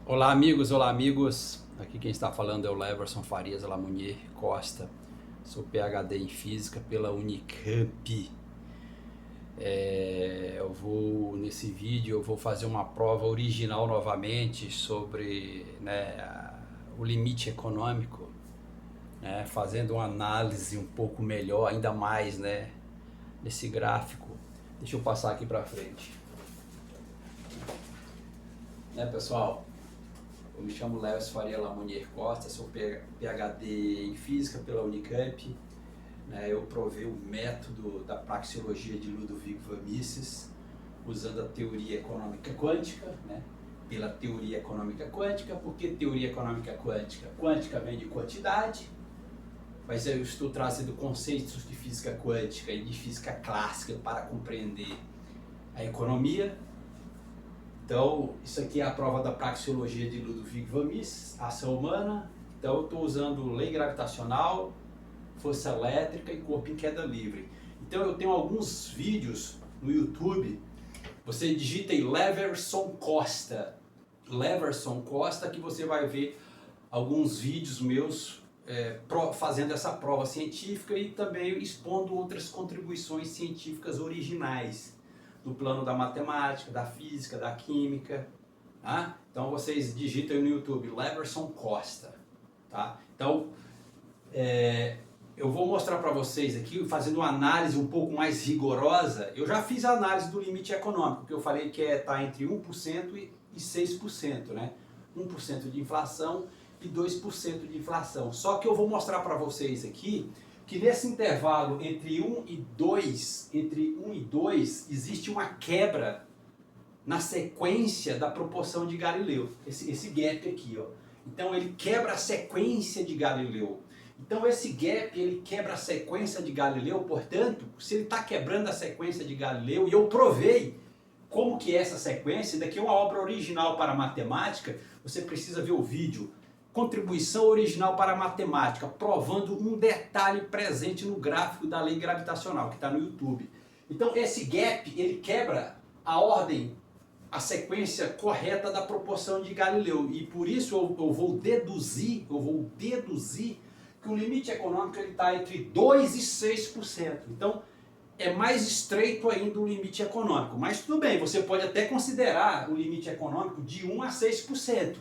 Olá amigos. Aqui quem está falando é o Leverson Farias Lamunier Costa. Sou PhD em Física pela Unicamp. Nesse vídeo eu vou fazer uma prova original novamente sobre o limite econômico, fazendo uma análise um pouco melhor, ainda mais nesse gráfico. Deixa eu passar aqui para frente. Pessoal? Eu me chamo Leverson Faria Lamunier Costa, sou PhD em Física pela Unicamp. Eu provei o método da praxeologia de Ludovic von Mises, usando a teoria econômica quântica, pela teoria econômica quântica. Por que teoria econômica quântica? Quântica vem de quantidade, mas eu estou trazendo conceitos de física quântica e de física clássica para compreender a economia. Então, isso aqui é a prova da praxeologia de Ludovic von Mises, ação humana. Então, eu estou usando lei gravitacional, força elétrica e corpo em queda livre. Então, eu tenho alguns vídeos no YouTube. Você digita aí Leverson Costa, que você vai ver alguns vídeos meus fazendo essa prova científica e também expondo outras contribuições científicas originais do plano da matemática, da física, da química, tá? Então vocês digitam no YouTube Leverson Costa, tá? Então eu vou mostrar para vocês aqui, fazendo uma análise um pouco mais rigorosa. Eu já fiz a análise do limite econômico, que eu falei que está entre 1% e 6%, 1% de inflação e 2% de inflação. Só que eu vou mostrar para vocês aqui que nesse intervalo entre 1 e 2, existe uma quebra na sequência da proporção de Galileu. Esse gap aqui, ó. Então ele quebra a sequência de Galileu. Então esse gap, ele quebra a sequência de Galileu, portanto, se ele está quebrando a sequência de Galileu, e eu provei como que é essa sequência, daqui é uma obra original para a matemática, você precisa ver o vídeo. Contribuição original para a matemática, provando um detalhe presente no gráfico da lei gravitacional, que está no YouTube. Então esse gap, ele quebra a ordem, a sequência correta da proporção de Galileu. E por isso eu vou deduzir que o limite econômico está entre 2% e 6%. Então é mais estreito ainda o limite econômico. Mas tudo bem, você pode até considerar o limite econômico de 1% a 6%.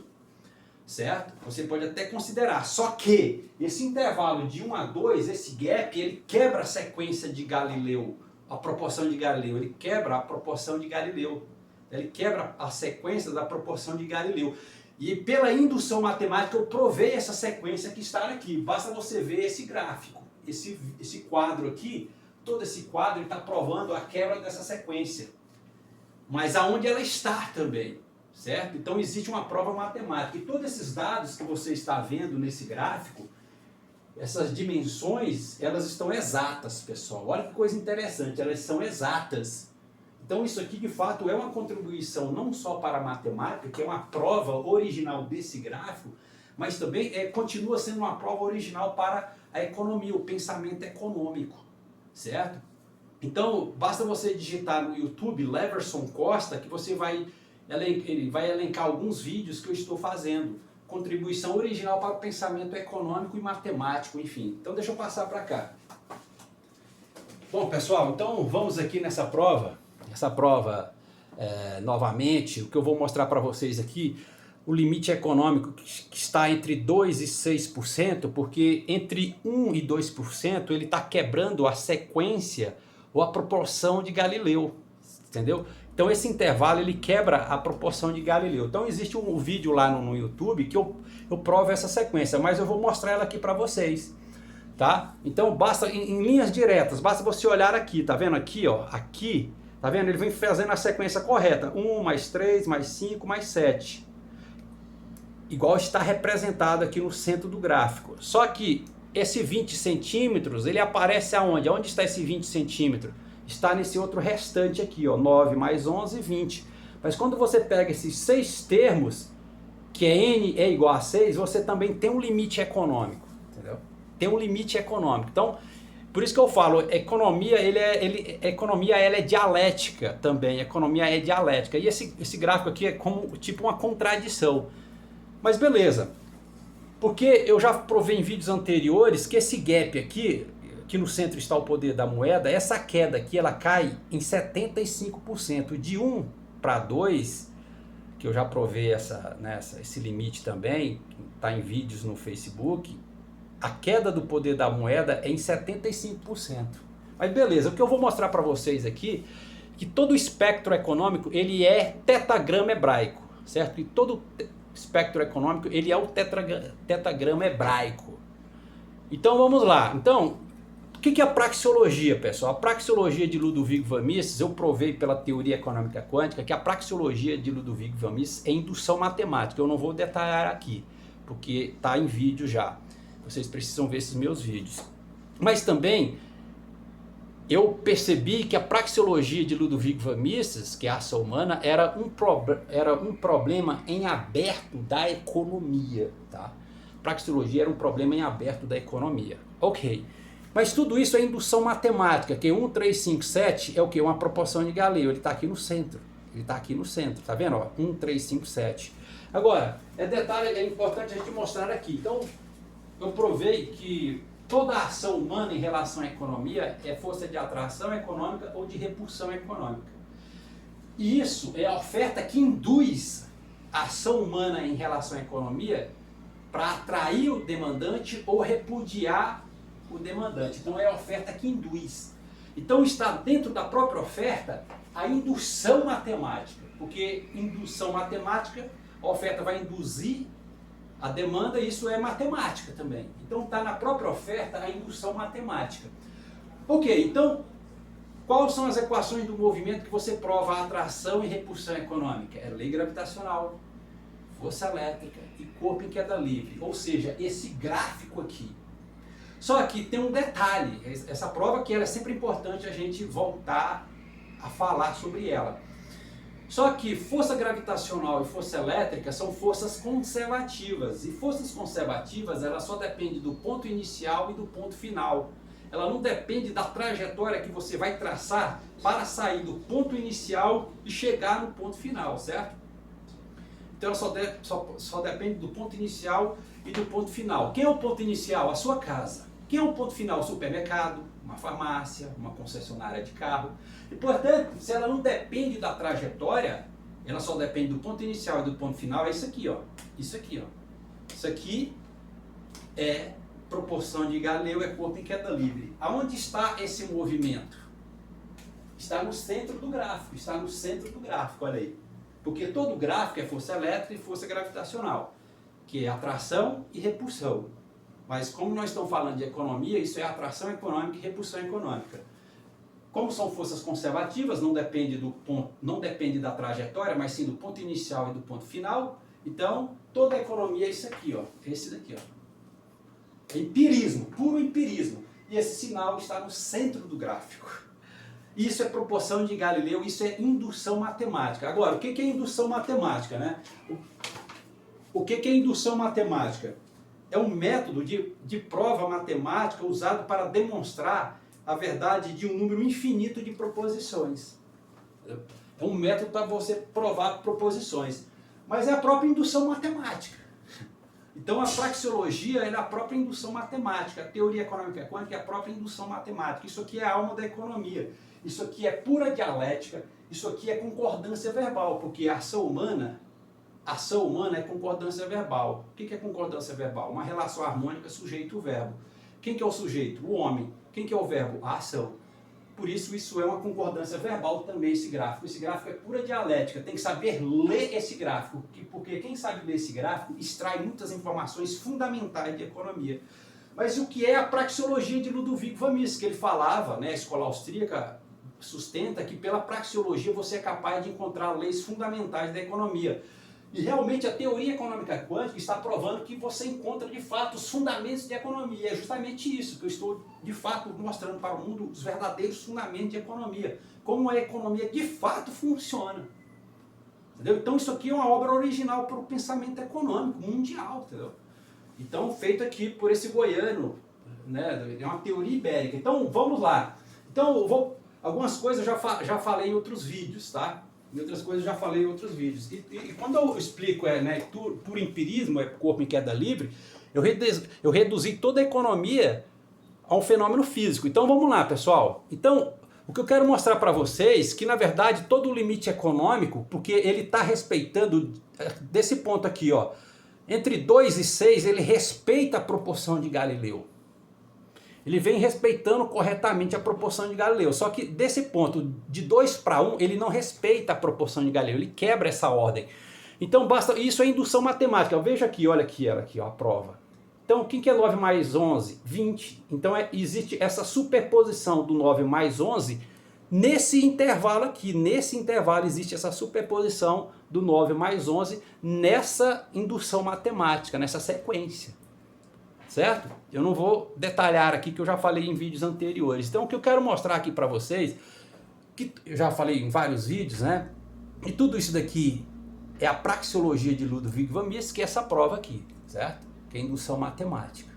Certo? Você pode até considerar, só que esse intervalo de 1 a 2, esse gap, ele quebra a sequência de Galileu, a proporção de Galileu, ele quebra a proporção de Galileu, ele quebra a sequência da proporção de Galileu. E pela indução matemática eu provei essa sequência que está aqui, basta você ver esse gráfico, esse quadro aqui, todo esse quadro está provando a quebra dessa sequência, mas aonde ela está também. Certo? Então existe uma prova matemática. E todos esses dados que você está vendo nesse gráfico, essas dimensões, elas estão exatas, pessoal. Olha que coisa interessante, elas são exatas. Então isso aqui de fato é uma contribuição não só para a matemática, que é uma prova original desse gráfico, mas também continua sendo uma prova original para a economia, o pensamento econômico. Certo? Então basta você digitar no YouTube Leverson Costa, que você ele vai elencar alguns vídeos que eu estou fazendo. Contribuição original para o pensamento econômico e matemático, enfim. Então deixa eu passar para cá. Bom, pessoal, então vamos aqui nessa prova. Essa prova, novamente, o que eu vou mostrar para vocês aqui, o limite econômico que está entre 2% e 6%, porque entre 1% e 2% ele está quebrando a sequência ou a proporção de Galileu. Entendeu? Então esse intervalo ele quebra a proporção de Galileu. Então existe um vídeo lá no YouTube que eu provo essa sequência, mas eu vou mostrar ela aqui para vocês, tá? Então basta, em linhas diretas, basta você olhar aqui, tá vendo aqui, ó, aqui, tá vendo? Ele vem fazendo a sequência correta, 1 mais 3 mais 5 mais 7, igual está representado aqui no centro do gráfico. Só que esse 20 centímetros, ele aparece aonde? Aonde está esse 20 centímetros? Está nesse outro restante aqui, ó, 9 mais 11, 20. Mas quando você pega esses 6 termos, que é n é igual a 6, você também tem um limite econômico, entendeu? Tem um limite econômico. Então, por isso que eu falo, economia, economia ela é dialética também, economia é dialética. E esse gráfico aqui é como tipo uma contradição. Mas beleza, porque eu já provei em vídeos anteriores que esse gap aqui no centro está o poder da moeda, essa queda aqui ela cai em 75%, de 1 para 2, que eu já provei esse limite também, está em vídeos no Facebook, a queda do poder da moeda é em 75%. Mas beleza, o que eu vou mostrar para vocês aqui, que todo o espectro econômico ele é tetagrama hebraico, certo? E todo espectro econômico ele é o tetagrama hebraico. Então vamos lá. Então, o que é a praxeologia, pessoal? A praxeologia de Ludovico van Mises, eu provei pela teoria econômica quântica que a praxeologia de Ludovico van Mises é indução matemática. Eu não vou detalhar aqui, porque está em vídeo já. Vocês precisam ver esses meus vídeos. Mas também eu percebi que a praxeologia de Ludovico van Mises, que é a ação humana, era um problema em aberto da economia. Tá? Praxeologia era um problema em aberto da economia. Ok. Mas tudo isso é indução matemática, que 1, 3, 5, 7 é o que? Uma proporção de Galileu, ele está aqui no centro. Ele está aqui no centro, tá vendo? Ó, 1, 3, 5, 7. Agora, é importante a gente mostrar aqui. Então, eu provei que toda a ação humana em relação à economia é força de atração econômica ou de repulsão econômica. E isso é a oferta que induz a ação humana em relação à economia para atrair o demandante ou repudiar o demandante. Então é a oferta que induz. Então está dentro da própria oferta a indução matemática, porque indução matemática, a oferta vai induzir a demanda, e isso é matemática também. Então está na própria oferta a indução matemática. Ok, então quais são as equações do movimento que você prova a atração e repulsão econômica? É lei gravitacional, força elétrica e corpo em queda livre. Ou seja, esse gráfico aqui. Só que tem um detalhe, essa prova que ela é sempre importante a gente voltar a falar sobre ela. Só que força gravitacional e força elétrica são forças conservativas. E forças conservativas, ela só depende do ponto inicial e do ponto final. Ela não depende da trajetória que você vai traçar para sair do ponto inicial e chegar no ponto final, certo? Então ela só depende do ponto inicial e do ponto final. Quem é o ponto inicial? A sua casa. Quem é o ponto final? O supermercado, uma farmácia, uma concessionária de carro. E, portanto, se ela não depende da trajetória, ela só depende do ponto inicial e do ponto final, é isso aqui, ó. Isso aqui, ó. Isso aqui é proporção de Galileu, é corpo em queda livre. Aonde está esse movimento? Está no centro do gráfico, está no centro do gráfico, olha aí. Porque todo gráfico é força elétrica e força gravitacional, que é atração e repulsão. Mas como nós estamos falando de economia, isso é atração econômica e repulsão econômica. Como são forças conservativas, não depende da trajetória, mas sim do ponto inicial e do ponto final. Então, toda a economia é isso aqui, ó. Esse daqui, ó. É empirismo, puro empirismo. E esse sinal está no centro do gráfico. Isso é proporção de Galileu, isso é indução matemática. Agora, o que é indução matemática, né? O que é indução matemática? É um método de prova matemática usado para demonstrar a verdade de um número infinito de proposições. É um método para você provar proposições. Mas é a própria indução matemática. Então a praxeologia é a própria indução matemática. A teoria econômica quântica é a própria indução matemática. Isso aqui é a alma da economia. Isso aqui é pura dialética. Isso aqui é concordância verbal, porque a ação humana é concordância verbal. O que é concordância verbal? Uma relação harmônica sujeito-verbo. Quem que é o sujeito? O homem. Quem que é o verbo? A ação. Por isso, isso é uma concordância verbal também, esse gráfico. Esse gráfico é pura dialética. Tem que saber ler esse gráfico, porque quem sabe ler esse gráfico extrai muitas informações fundamentais de economia. Mas o que é a praxeologia de Ludovico van Mises? Que ele falava, né, a escola austríaca sustenta que pela praxeologia você é capaz de encontrar leis fundamentais da economia. E realmente a teoria econômica quântica está provando que você encontra de fato os fundamentos de economia. É justamente isso que eu estou de fato mostrando para o mundo, os verdadeiros fundamentos de economia. Como a economia de fato funciona. Entendeu? Então isso aqui é uma obra original para o pensamento econômico mundial. Entendeu? Então feito aqui por esse goiano, né? É uma teoria ibérica. Então vamos lá. Então algumas coisas eu já falei em outros vídeos, tá? Em outras coisas eu já falei em outros vídeos. E quando eu explico né, por empirismo, corpo em queda livre, eu reduzi toda a economia a um fenômeno físico. Então vamos lá, pessoal. Então, o que eu quero mostrar para vocês, que na verdade todo o limite econômico, porque ele está respeitando, desse ponto aqui, ó, entre 2 e 6, ele respeita a proporção de Galileu. Ele vem respeitando corretamente a proporção de Galileu. Só que desse ponto, de 2 para 1, ele não respeita a proporção de Galileu. Ele quebra essa ordem. Então basta. Isso é indução matemática. Veja aqui, olha aqui, ó, a prova. Então o que é 9 mais 11? 20. Então existe essa superposição do 9 mais 11 nesse intervalo aqui. Nesse intervalo existe essa superposição do 9 mais 11 nessa indução matemática, nessa sequência. Certo? Eu não vou detalhar aqui que eu já falei em vídeos anteriores. Então o que eu quero mostrar aqui para vocês, que eu já falei em vários vídeos, né? E tudo isso daqui é a praxeologia de Ludwig von Mises, que é essa prova aqui, certo? Que é a indução matemática.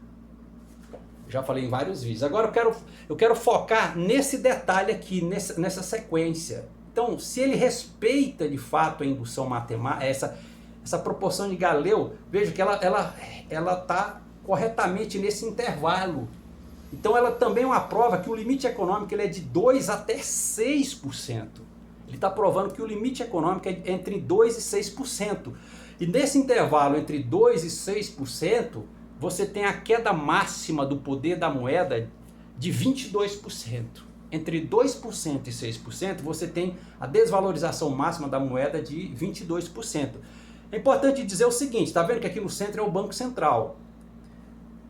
Já falei em vários vídeos. Agora eu quero focar nesse detalhe aqui, nessa sequência. Então, se ele respeita de fato a indução matemática, essa proporção de Galileu, veja que ela está corretamente nesse intervalo. Então ela também é uma prova que o limite econômico ele é de 2 até 6%. Ele está provando que o limite econômico é entre 2 e 6%. E nesse intervalo entre 2 e 6%, você tem a queda máxima do poder da moeda de 22%. Entre 2% e 6%, você tem a desvalorização máxima da moeda de 22%. É importante dizer o seguinte, está vendo que aqui no centro é o Banco Central.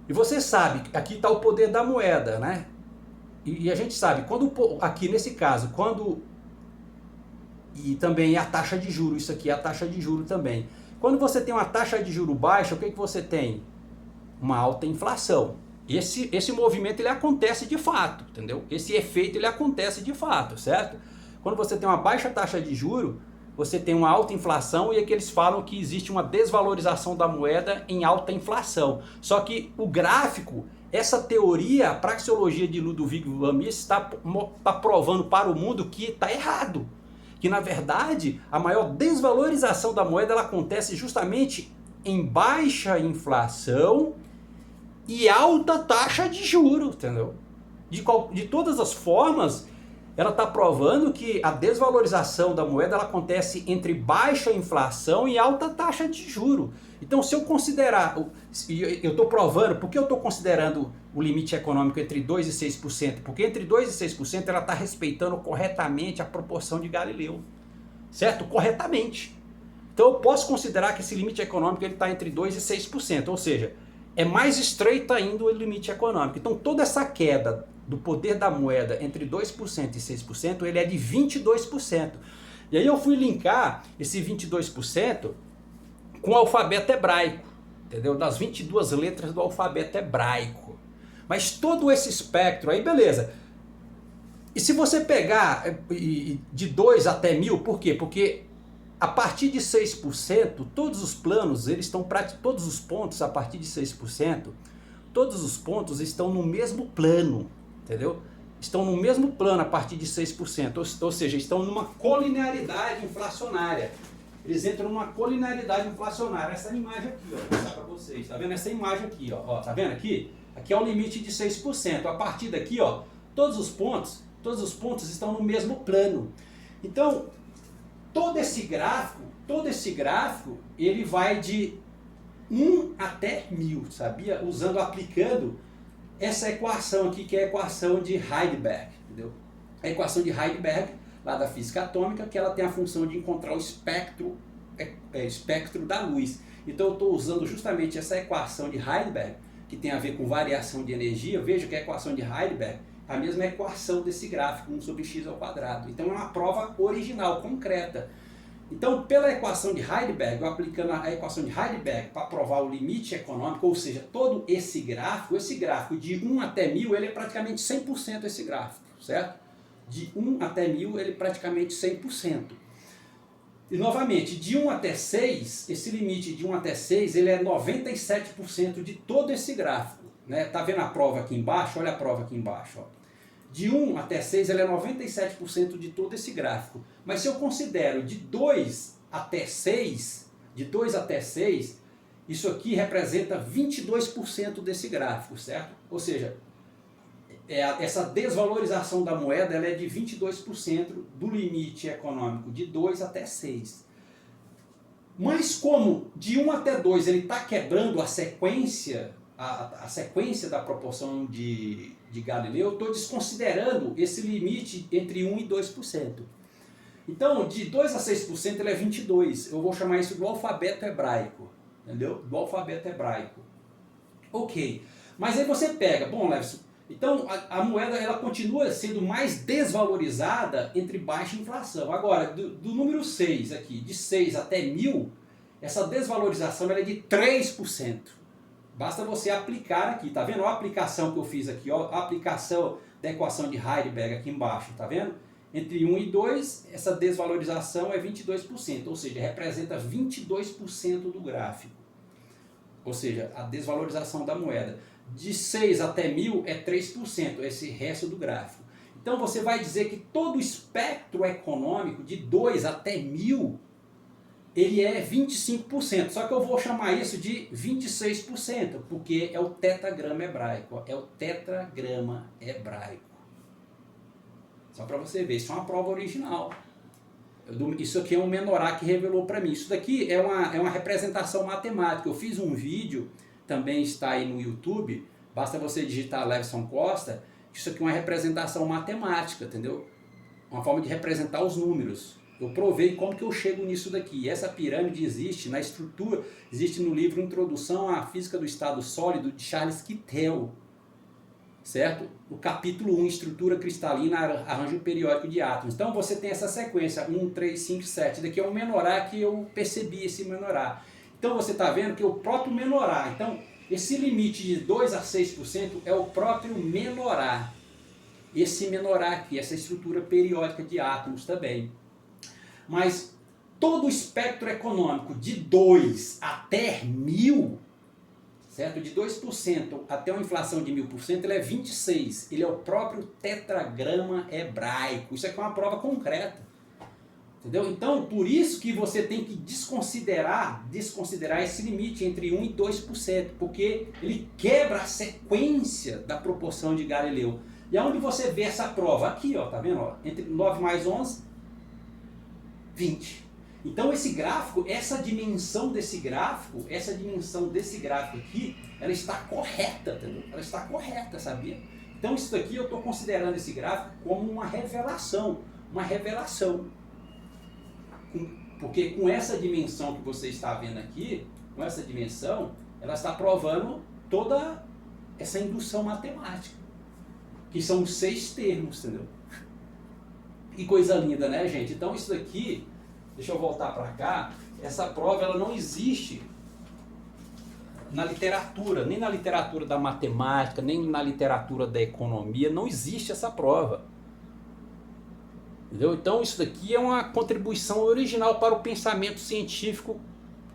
E você sabe, aqui está o poder da moeda, né? E a gente sabe, aqui nesse caso, e também a taxa de juros, isso aqui é a taxa de juros também. Quando você tem uma taxa de juros baixa, o que você tem? Uma alta inflação. Esse movimento ele acontece de fato, entendeu? Esse efeito ele acontece de fato, certo? Quando você tem uma baixa taxa de juros, você tem uma alta inflação e aqui eles falam que existe uma desvalorização da moeda em alta inflação. Só que o gráfico, essa teoria, a praxeologia de Ludwig von Mises está provando para o mundo que está errado. Que na verdade a maior desvalorização da moeda ela acontece justamente em baixa inflação e alta taxa de juros, entendeu? De todas as formas, ela está provando que a desvalorização da moeda ela acontece entre baixa inflação e alta taxa de juro. Então, se eu considerar, eu estou provando, por que eu estou considerando o limite econômico entre 2% e 6%? Porque entre 2% e 6% ela está respeitando corretamente a proporção de Galileu. Certo? Corretamente. Então, eu posso considerar que esse limite econômico está entre 2% e 6%. Ou seja, é mais estreito ainda o limite econômico. Então, toda essa queda do poder da moeda entre 2% e 6%, ele é de 22%. E aí eu fui linkar esse 22% com o alfabeto hebraico, entendeu? Das 22 letras do alfabeto hebraico. Mas todo esse espectro aí, beleza. E se você pegar de 2 até 1000, por quê? Porque a partir de 6%, todos os planos, todos os pontos a partir de 6%, todos os pontos estão no mesmo plano. Entendeu? Estão no mesmo plano a partir de 6%, ou seja, estão numa colinearidade inflacionária. Eles entram numa colinearidade inflacionária. Essa imagem aqui, ó, vou mostrar para vocês. Tá vendo essa imagem aqui, ó? Tá vendo aqui? Aqui é o limite de 6%. A partir daqui, ó, todos os pontos estão no mesmo plano. Então, todo esse gráfico, ele vai de 1 até 1000, sabia? Aplicando essa equação aqui, que é a equação de Heisenberg, entendeu? A equação de Heisenberg, lá da física atômica, que ela tem a função de encontrar o espectro da luz. Então eu estou usando justamente essa equação de Heisenberg, que tem a ver com variação de energia. Veja que a equação de Heisenberg é a mesma equação desse gráfico, 1 sobre x ao quadrado. Então é uma prova original, concreta. Então, pela equação de Heisenberg, eu aplicando a equação de Heisenberg para provar o limite econômico, ou seja, todo esse gráfico de 1 até 1000, ele é praticamente 100% esse gráfico, certo? De 1 até 1000, ele é praticamente 100%. E, novamente, de 1 até 6, esse limite de 1 até 6, ele é 97% de todo esse gráfico. Né? Tá vendo a prova aqui embaixo? Olha a prova aqui embaixo. Ó. De 1 até 6, ela é 97% de todo esse gráfico. Mas se eu considero de 2 até 6, isso aqui representa 22% desse gráfico, certo? Ou seja, essa desvalorização da moeda ela é de 22% do limite econômico de 2 até 6. Mas como de 1 até 2 ele está quebrando a sequência, a sequência da proporção de Galileu, eu estou desconsiderando esse limite entre 1 e 2%. Então, de 2 a 6% ele é 22. Eu vou chamar isso do alfabeto hebraico. Entendeu? Do alfabeto hebraico. Ok. Mas aí você pega, bom, Leverson, então a moeda ela continua sendo mais desvalorizada entre baixa inflação. Agora, do número 6 aqui, de 6 até 1000, essa desvalorização ela é de 3%. Basta você aplicar aqui, tá vendo? Olha a aplicação que eu fiz aqui, ó, a aplicação da equação de Heidelberg aqui embaixo, tá vendo? Entre 1 e 2, essa desvalorização é 22%, ou seja, representa 22% do gráfico. Ou seja, a desvalorização da moeda. De 6 até 1000 é 3%, esse resto do gráfico. Então você vai dizer que todo o espectro econômico de 2 até 1000, ele é 25%. Só que eu vou chamar isso de 26%, porque é o tetragrama hebraico. É o tetragrama hebraico. Só para você ver, isso é uma prova original. Isso aqui é um menorá que revelou para mim. Isso daqui é uma representação matemática. Eu fiz um vídeo, também está aí no YouTube, basta você digitar Leverson Costa, isso aqui é uma representação matemática, entendeu? Uma forma de representar os números. Eu provei como que eu chego nisso daqui. Essa pirâmide existe na estrutura, existe no livro Introdução à Física do Estado Sólido, de Charles Kittel. Certo? O capítulo 1, estrutura cristalina, arranjo periódico de átomos. Então você tem essa sequência, 1, 3, 5, 7. Daqui é um menorá que eu percebi esse menorá. Então você está vendo que é o próprio menorá. Então esse limite de 2 a 6% é o próprio menorá. Esse menorá aqui, essa estrutura periódica de átomos também. Mas todo o espectro econômico de 2 até 1000, certo? De 2% até uma inflação de 1000%, ele é 26. Ele é o próprio tetragrama hebraico. Isso aqui é uma prova concreta. Entendeu? Então, por isso que você tem que desconsiderar esse limite entre 1 e 2%, porque ele quebra a sequência da proporção de Galileu. E aonde você vê essa prova? Aqui, ó, tá vendo? Ó, entre 9 mais 11, 20. Então esse gráfico, essa dimensão desse gráfico aqui, ela está correta, entendeu? Ela está correta, sabia? Então isso daqui eu estou considerando esse gráfico como uma revelação. Porque com essa dimensão que você está vendo aqui, com essa dimensão, ela está provando toda essa indução matemática, que são os 6 termos, entendeu? Que coisa linda, né, gente? Então isso daqui, deixa eu voltar para cá, essa prova ela não existe na literatura, nem na literatura da matemática, nem na literatura da economia, não existe essa prova. Entendeu? Então isso daqui é uma contribuição original para o pensamento científico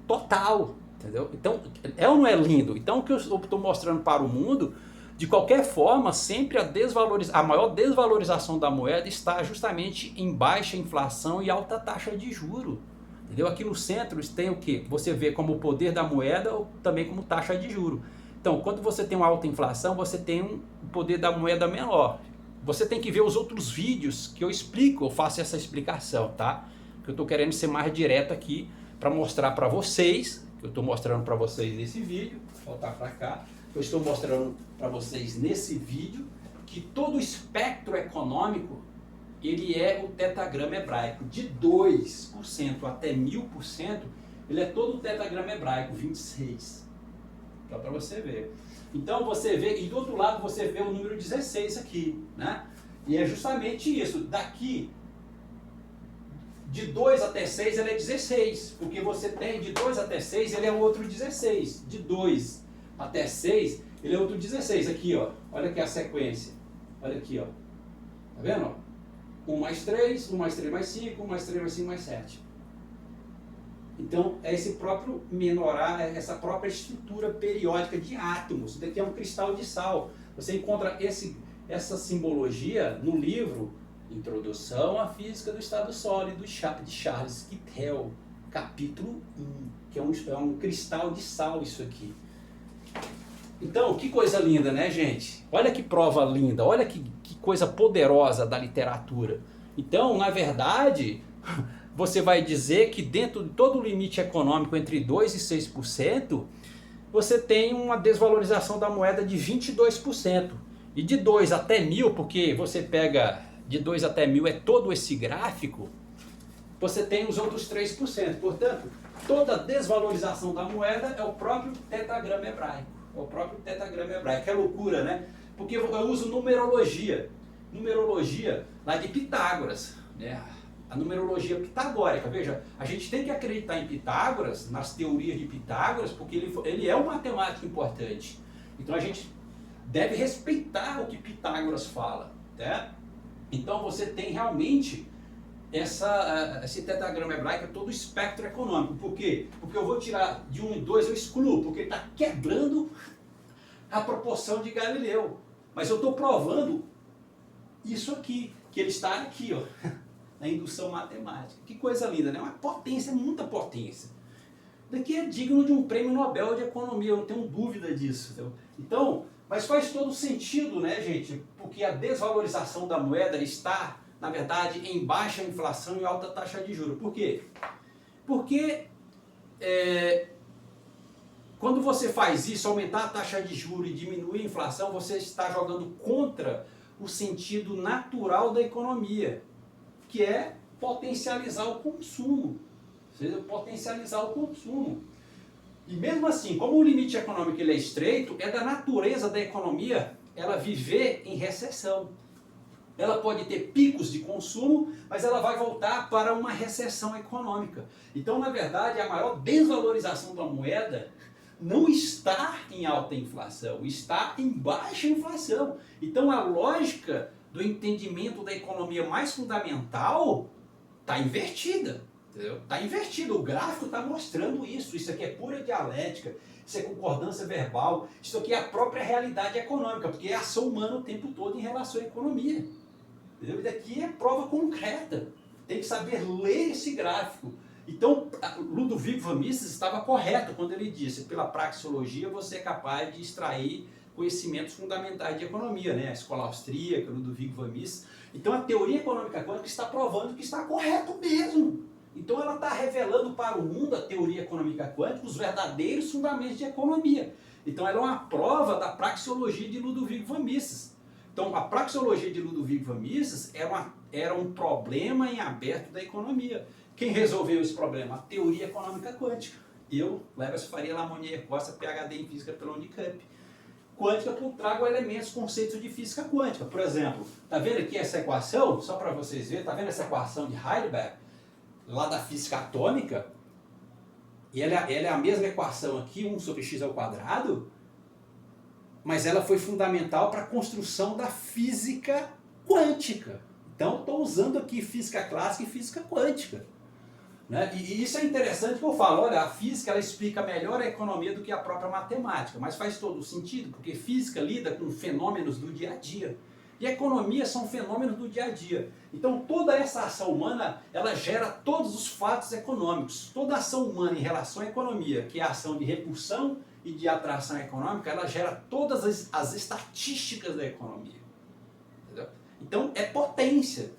total. Entendeu? Então, é ou não é lindo? Então o que eu estou mostrando para o mundo, de qualquer forma, sempre a maior desvalorização da moeda está justamente em baixa inflação e alta taxa de juros. Entendeu? Aqui no centro tem o que? Você vê como o poder da moeda ou também como taxa de juros. Então, quando você tem uma alta inflação, você tem um poder da moeda menor. Você tem que ver os outros vídeos que eu explico, eu faço essa explicação, tá? Que eu estou querendo ser mais direto aqui para mostrar para vocês, que eu estou mostrando para vocês nesse vídeo, vou voltar para cá. Eu estou mostrando para vocês nesse vídeo que todo o espectro econômico, ele é o tetragrama hebraico. De 2% até 1000%, ele é todo o tetragrama hebraico, 26. Só para você ver. Então você vê, e do outro lado você vê o número 16 aqui, né? E é justamente isso, daqui, de 2 até 6 ele é 16, porque você tem de 2 até 6 ele é outro 16, de 2 até 6, ele é outro 16. Aqui, ó. Olha aqui a sequência. Olha aqui, ó. Tá vendo? 1 mais 3, 1 mais 3 mais 5, 1 mais 3 mais 5 mais 7. Então, é esse próprio menorá, essa própria estrutura periódica de átomos. Isso daqui é um cristal de sal. Você encontra essa simbologia no livro Introdução à Física do Estado Sólido de Charles Kittel, capítulo 1, que é um cristal de sal isso aqui. Então, que coisa linda, né, gente? Olha que prova linda, olha que coisa poderosa da literatura. Então, na verdade, você vai dizer que dentro de todo o limite econômico entre 2% e 6%, você tem uma desvalorização da moeda de 22%. E de 2 até 1000, porque você pega de 2 até 1000 é todo esse gráfico, você tem os outros 3%. Portanto, toda desvalorização da moeda é o próprio tetragrama hebraico. É o próprio tetragrama hebraico. É loucura, né? Porque eu uso numerologia. Numerologia lá de Pitágoras, né? A numerologia pitagórica. Veja, a gente tem que acreditar em Pitágoras, nas teorias de Pitágoras, porque ele é um matemático importante. Então a gente deve respeitar o que Pitágoras fala, né? Então você tem realmente esse tetragrama hebraico, todo o espectro econômico. Por quê? Porque eu vou tirar de 1 e 2, eu excluo, porque ele está quebrando a proporção de Galileu. Mas eu estou provando isso aqui, que ele está aqui, ó, na indução matemática. Que coisa linda, né? Uma potência, muita potência. Daqui é digno de um prêmio Nobel de Economia, eu não tenho dúvida disso. Entendeu? Então, mas faz todo sentido, né, gente? Porque a desvalorização da moeda está, na verdade, em baixa inflação e alta taxa de juros. Por quê? Porque quando você faz isso, aumentar a taxa de juros e diminuir a inflação, você está jogando contra o sentido natural da economia, que é potencializar o consumo. Ou seja, potencializar o consumo. E mesmo assim, como o limite econômico ele é estreito, é da natureza da economia ela viver em recessão. Ela pode ter picos de consumo, mas ela vai voltar para uma recessão econômica. Então, na verdade, a maior desvalorização da moeda não está em alta inflação, está em baixa inflação. Então, a lógica do entendimento da economia mais fundamental está invertida. Está invertido, o gráfico está mostrando isso. Isso aqui é pura dialética, isso é concordância verbal, isso aqui é a própria realidade econômica, porque é ação humana o tempo todo em relação à economia. Entendeu? Isso aqui é prova concreta, tem que saber ler esse gráfico. Então, Ludovico von Mises estava correto quando ele disse, pela praxeologia você é capaz de extrair conhecimentos fundamentais de economia, né? A escola austríaca, Ludovico von Mises. Então, a teoria econômica quântica está provando que está correto mesmo. Então ela está revelando para o mundo, a teoria econômica quântica, os verdadeiros fundamentos de economia. Então ela é uma prova da praxeologia de Ludovico von Mises. Então a praxeologia de Ludovico von Mises era um problema em aberto da economia. Quem resolveu esse problema? A teoria econômica quântica. Eu, Leverson Faria Lamonier Costa, PhD em Física pela Unicamp. Quântica, eu trago elementos, conceitos de física quântica. Por exemplo, está vendo aqui essa equação? Só para vocês verem, está vendo essa equação de Heidelberg? Lá da física atômica, e ela é a mesma equação aqui, 1 sobre x ao quadrado, mas ela foi fundamental para a construção da física quântica. Então, estou usando aqui física clássica e física quântica. Né? E isso é interessante que eu falo, olha, a física ela explica melhor a economia do que a própria matemática, mas faz todo sentido, porque física lida com fenômenos do dia a dia. E a economia são fenômenos do dia a dia. Então toda essa ação humana, ela gera todos os fatos econômicos. Toda ação humana em relação à economia, que é a ação de repulsão e de atração econômica, ela gera todas as estatísticas da economia. Entendeu? Então é potência.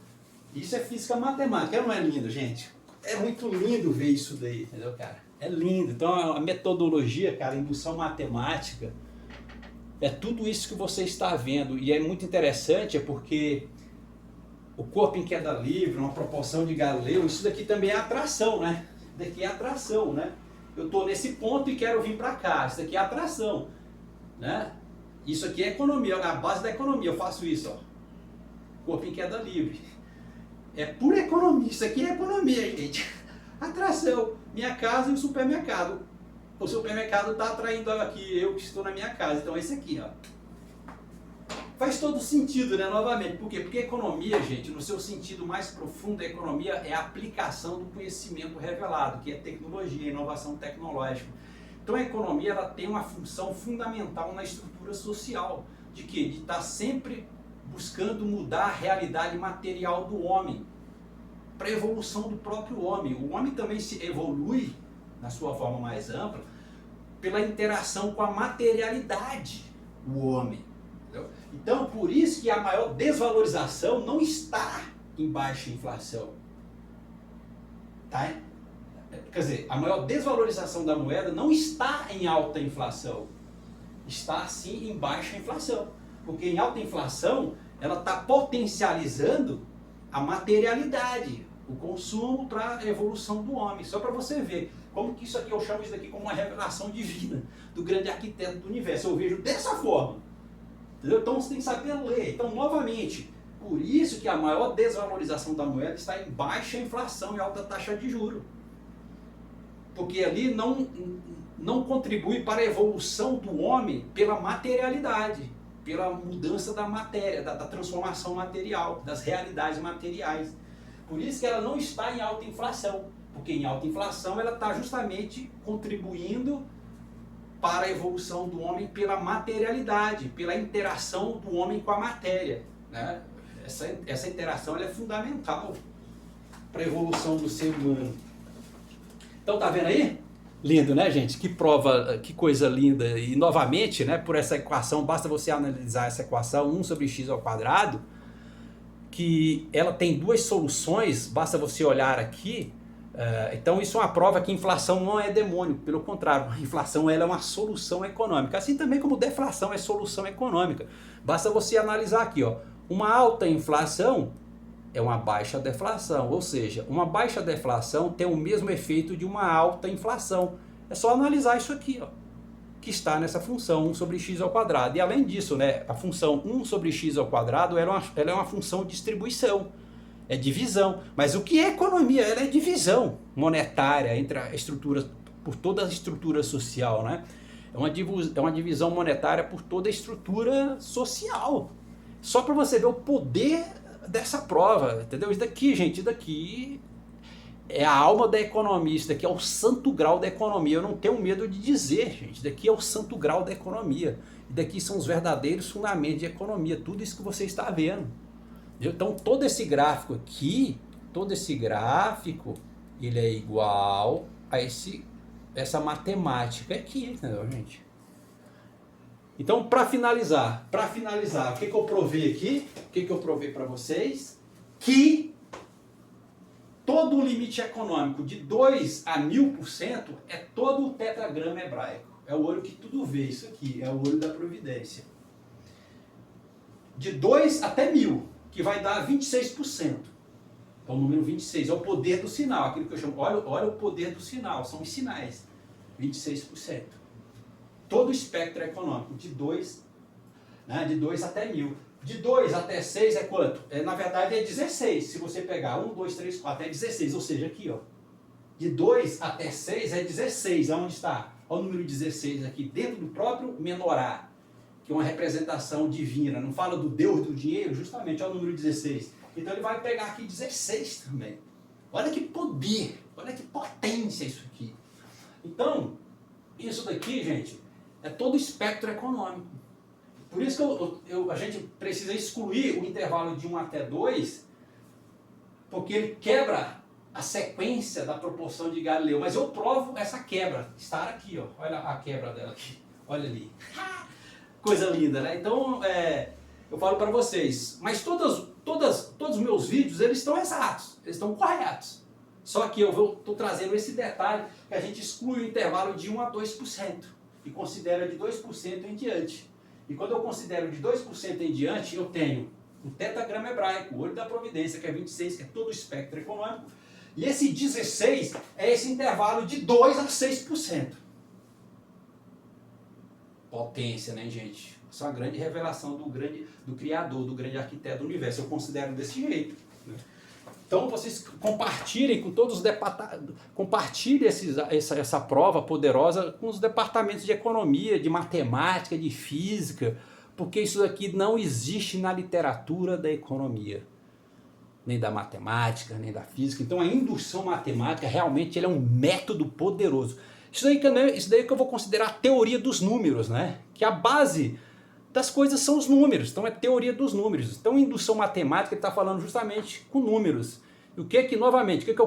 Isso é física matemática. Não é lindo, gente? É muito lindo ver isso daí, entendeu, cara? É lindo. Então a metodologia, cara, a indução matemática, é tudo isso que você está vendo, e é muito interessante, é porque o corpo em queda livre, uma proporção de Galileu, isso daqui também é atração, né? Isso daqui é atração, né? Eu estou nesse ponto e quero vir para cá, isso daqui é atração, né? Isso aqui é economia, é a base da economia, eu faço isso, ó. Corpo em queda livre. É pura economia, isso aqui é economia, gente. Atração, minha casa e o supermercado. O supermercado está atraindo aqui eu que estou na minha casa. Então esse aqui, ó. Faz todo sentido, né? Novamente. Por quê? Porque a economia, gente, no seu sentido mais profundo, a economia é a aplicação do conhecimento revelado, que é tecnologia, inovação tecnológica. Então a economia ela tem uma função fundamental na estrutura social. De quê? De estar sempre buscando mudar a realidade material do homem, para a evolução do próprio homem. O homem também se evolui, na sua forma mais ampla, pela interação com a materialidade, o homem. Entendeu? Então, por isso que a maior desvalorização não está em baixa inflação. Tá? Quer dizer, a maior desvalorização da moeda não está em alta inflação, está sim em baixa inflação. Porque em alta inflação, ela está potencializando a materialidade, o consumo para a evolução do homem. Só para você ver como que isso aqui, eu chamo isso daqui como uma revelação divina do grande arquiteto do universo. Eu vejo dessa forma. Entendeu? Então você tem que saber ler. Então, novamente, por isso que a maior desvalorização da moeda está em baixa inflação e alta taxa de juros. Porque ali não contribui para a evolução do homem pela materialidade, pela mudança da matéria, da transformação material, das realidades materiais. Por isso que ela não está em alta inflação, porque em alta inflação ela está justamente contribuindo para a evolução do homem pela materialidade, pela interação do homem com a matéria. Né? Essa interação ela é fundamental para a evolução do ser humano. Então tá vendo aí? Lindo, né, gente? Que prova, que coisa linda. E novamente, né, por essa equação, basta você analisar essa equação 1 sobre x ao quadrado, que ela tem duas soluções, basta você olhar aqui. Então isso é uma prova que inflação não é demônio, pelo contrário, a inflação ela é uma solução econômica, assim também como deflação é solução econômica. Basta você analisar aqui, ó, uma alta inflação é uma baixa deflação, ou seja, uma baixa deflação tem o mesmo efeito de uma alta inflação. É só analisar isso aqui, ó, que está nessa função 1 sobre x ao quadrado. E além disso, né, a função 1 sobre x ao quadrado ela é uma função de distribuição, é divisão. Mas o que é economia? Ela é divisão monetária entre a estrutura, por toda a estrutura social, né? É uma divisão monetária por toda a estrutura social. Só para você ver o poder dessa prova, entendeu? Isso daqui, gente, isso daqui é a alma da economia, isso daqui é o santo grau da economia. Eu não tenho medo de dizer, gente, isso daqui é o santo grau da economia. Isso daqui são os verdadeiros fundamentos de economia, tudo isso que você está vendo. Então todo esse gráfico aqui, ele é igual a essa matemática aqui, entendeu, gente? Então, para finalizar, o que eu provei aqui? O que eu provei para vocês? Que todo o limite econômico de 2 a 1000% é todo o tetragrama hebraico. É o olho que tudo vê, isso aqui, é o olho da providência. De 2 até 1000, que vai dar 26%. É o número 26, é o poder do sinal, aquilo que eu chamo, olha o poder do sinal, são os sinais, 26%. Todo o espectro econômico, de 2 até 1000. De 2 até 6 é quanto? Na verdade é 16, se você pegar 1, 2, 3, 4, é 16, ou seja, aqui, ó. De 2 até 6 é 16, aonde está? Olha o número 16 aqui, dentro do próprio menorá, que é uma representação divina, não fala do Deus do dinheiro, justamente, olha o número 16. Então ele vai pegar aqui 16 também. Olha que poder, olha que potência isso aqui. Então, isso daqui, gente, é todo o espectro econômico. Por isso que a gente precisa excluir o intervalo de 1 até 2, porque ele quebra a sequência da proporção de Galileu. Mas eu provo essa quebra, estar aqui, ó. Olha a quebra dela aqui, olha ali. Coisa linda, né? Então, eu falo para vocês, mas todos os meus vídeos, eles estão exatos, eles estão corretos. Só que eu estou trazendo esse detalhe, que a gente exclui o intervalo de 1 a 2%, e considera de 2% em diante. E quando eu considero de 2% em diante, eu tenho o tetragrama hebraico, o olho da providência, que é 26, que é todo o espectro econômico, e esse 16 é esse intervalo de 2 a 6%. Potência, né, gente? Isso é uma grande revelação do Criador, do grande arquiteto do universo. Eu considero desse jeito, né? Então vocês compartilhem com todos os departamentos, compartilhem essa prova poderosa com os departamentos de economia, de matemática, de física, porque isso aqui não existe na literatura da economia, nem da matemática, nem da física. Então a indução matemática realmente ele é um método poderoso. Isso daí que eu vou considerar a teoria dos números, né? Que a base das coisas são os números, então é teoria dos números. Então indução matemática está falando justamente com números. E o que novamente, o que é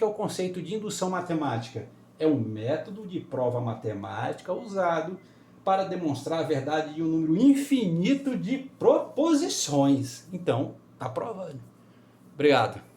o conceito de indução matemática? É um método de prova matemática usado para demonstrar a verdade de um número infinito de proposições. Então, está provando. Obrigado.